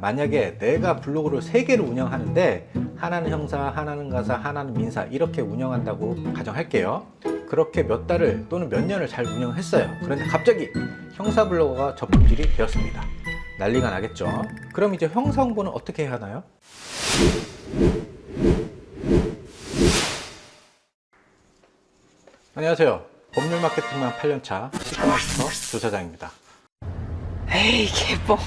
만약에 내가 블로그를 3개를 운영하는데 하나는 형사, 하나는 가사, 하나는 민사 이렇게 운영한다고 가정할게요. 그렇게 몇 달을 또는 몇 년을 잘 운영했어요. 그런데 갑자기 형사 블로거가 저품질이 되었습니다. 난리가 나겠죠. 그럼 이제 형사 홍보는 어떻게 해야 하나요? 안녕하세요. 법률 마케팅만 8년차 시크마스터 조사장입니다. 에이 개뻥.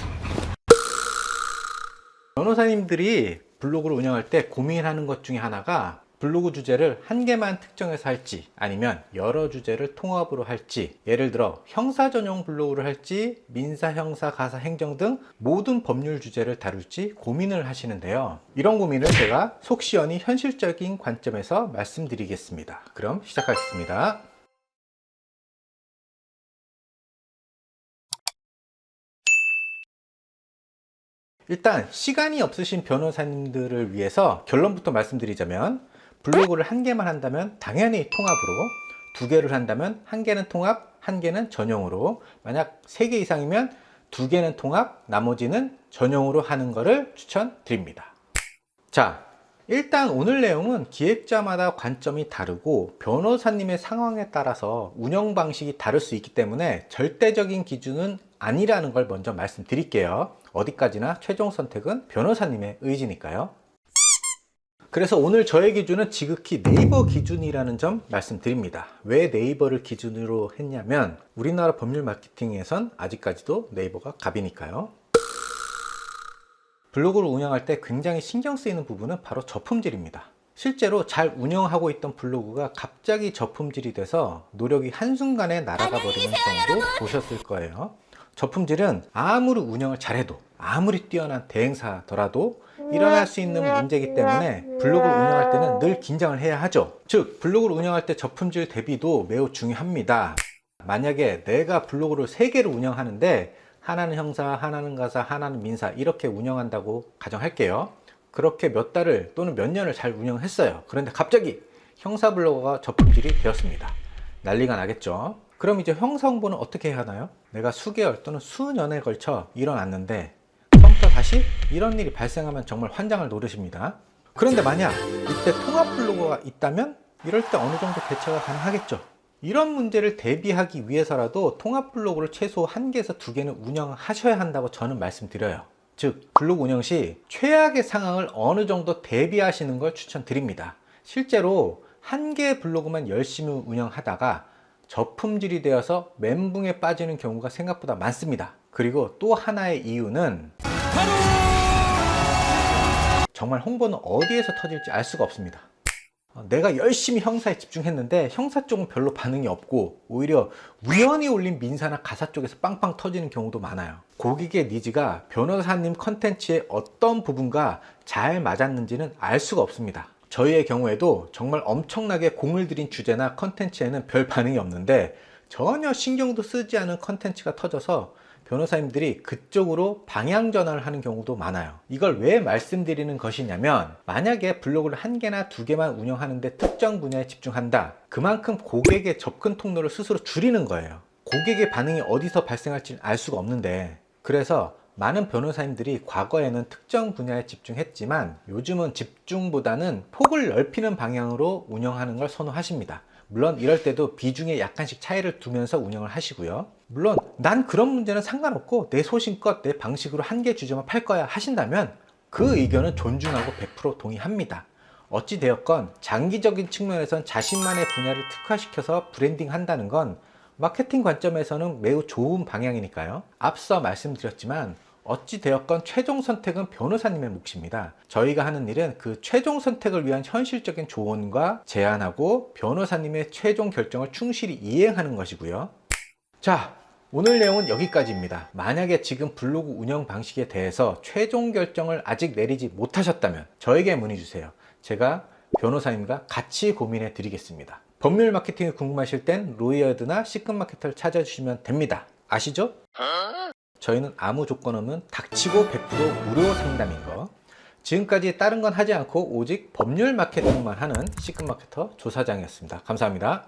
변호사님들이 블로그를 운영할 때 고민하는 것 중에 하나가 블로그 주제를 한 개만 특정해서 할지 아니면 여러 주제를 통합으로 할지, 예를 들어 형사 전용 블로그를 할지 민사, 형사, 가사, 행정 등 모든 법률 주제를 다룰지 고민을 하시는데요. 이런 고민을 제가 속 시원히 현실적인 관점에서 말씀드리겠습니다. 그럼 시작하겠습니다. 일단 시간이 없으신 변호사님들을 위해서 결론부터 말씀드리자면, 블로그를 한 개만 한다면 당연히 통합으로, 2개를 한다면 1개는 통합, 1개는 전용으로, 만약 3개 이상이면 2개는 통합, 나머지는 전용으로 하는 것을 추천드립니다. 자, 일단 오늘 내용은 기획자마다 관점이 다르고 변호사님의 상황에 따라서 운영 방식이 다를 수 있기 때문에 절대적인 기준은 아니라는 걸 먼저 말씀드릴게요. 어디까지나 최종 선택은 변호사님의 의지니까요. 그래서 오늘 저의 기준은 지극히 네이버 기준이라는 점 말씀드립니다. 왜 네이버를 기준으로 했냐면 우리나라 법률 마케팅에선 아직까지도 네이버가 갑이니까요. 블로그를 운영할 때 굉장히 신경 쓰이는 부분은 바로 저품질입니다. 실제로 잘 운영하고 있던 블로그가 갑자기 저품질이 돼서 노력이 한순간에 날아가 버리는 경우도 보셨을 거예요. 저품질은 아무리 운영을 잘해도, 아무리 뛰어난 대행사더라도 일어날 수 있는 문제이기 때문에 블로그를 운영할 때는 늘 긴장을 해야 하죠. 즉, 블로그를 운영할 때 저품질 대비도 매우 중요합니다. 만약에 내가 블로그를 3개를 운영하는데 하나는 형사, 하나는 가사, 하나는 민사 이렇게 운영한다고 가정할게요. 그렇게 몇 달을 또는 몇 년을 잘 운영했어요. 그런데 갑자기 형사 블로거가 저품질이 되었습니다. 난리가 나겠죠. 그럼 이제 형사 홍보는 어떻게 해야 하나요? 내가 수개월 또는 수년에 걸쳐 일어났는데 처음부터 다시 이런 일이 발생하면 정말 환장을 노르십니다. 그런데 만약 이때 통합 블로거가 있다면 이럴 때 어느 정도 대처가 가능하겠죠. 이런 문제를 대비하기 위해서라도 통합 블로그를 최소 1개에서 2개는 운영하셔야 한다고 저는 말씀드려요. 즉, 블로그 운영 시 최악의 상황을 어느 정도 대비하시는 걸 추천드립니다. 실제로 1개의 블로그만 열심히 운영하다가 저품질이 되어서 멘붕에 빠지는 경우가 생각보다 많습니다. 그리고 또 하나의 이유는 정말 홍보는 어디에서 터질지 알 수가 없습니다. 내가 열심히 형사에 집중했는데 형사 쪽은 별로 반응이 없고 오히려 우연히 올린 민사나 가사 쪽에서 빵빵 터지는 경우도 많아요. 고객의 니즈가 변호사님 컨텐츠의 어떤 부분과 잘 맞았는지는 알 수가 없습니다. 저희의 경우에도 정말 엄청나게 공을 들인 주제나 컨텐츠에는 별 반응이 없는데 전혀 신경도 쓰지 않은 컨텐츠가 터져서 변호사님들이 그쪽으로 방향 전환을 하는 경우도 많아요. 이걸 왜 말씀드리는 것이냐면, 만약에 블로그를 1개나 2개만 운영하는데 특정 분야에 집중한다. 그만큼 고객의 접근 통로를 스스로 줄이는 거예요. 고객의 반응이 어디서 발생할지는 알 수가 없는데, 그래서 많은 변호사님들이 과거에는 특정 분야에 집중했지만 요즘은 집중보다는 폭을 넓히는 방향으로 운영하는 걸 선호하십니다. 물론 이럴 때도 비중에 약간씩 차이를 두면서 운영을 하시고요. 물론 난 그런 문제는 상관없고 내 소신껏 내 방식으로 1개 주제만 팔 거야 하신다면 그 의견은 존중하고 100% 동의합니다. 어찌되었건 장기적인 측면에선 자신만의 분야를 특화시켜서 브랜딩 한다는 건 마케팅 관점에서는 매우 좋은 방향이니까요. 앞서 말씀드렸지만 어찌되었건 최종 선택은 변호사님의 몫입니다. 저희가 하는 일은 그 최종 선택을 위한 현실적인 조언과 제안하고 변호사님의 최종 결정을 충실히 이행하는 것이고요. 자, 오늘 내용은 여기까지입니다. 만약에 지금 블로그 운영 방식에 대해서 최종 결정을 아직 내리지 못하셨다면 저에게 문의 주세요. 제가 변호사님과 같이 고민해 드리겠습니다. 법률 마케팅이 궁금하실 땐 로이어드나 시크마케터를 찾아주시면 됩니다. 아시죠? 저희는 아무 조건 없는 닥치고 100% 무료 상담인 거. 지금까지 다른 건 하지 않고 오직 법률 마케팅만 하는 시크마케터 조사장이었습니다. 감사합니다.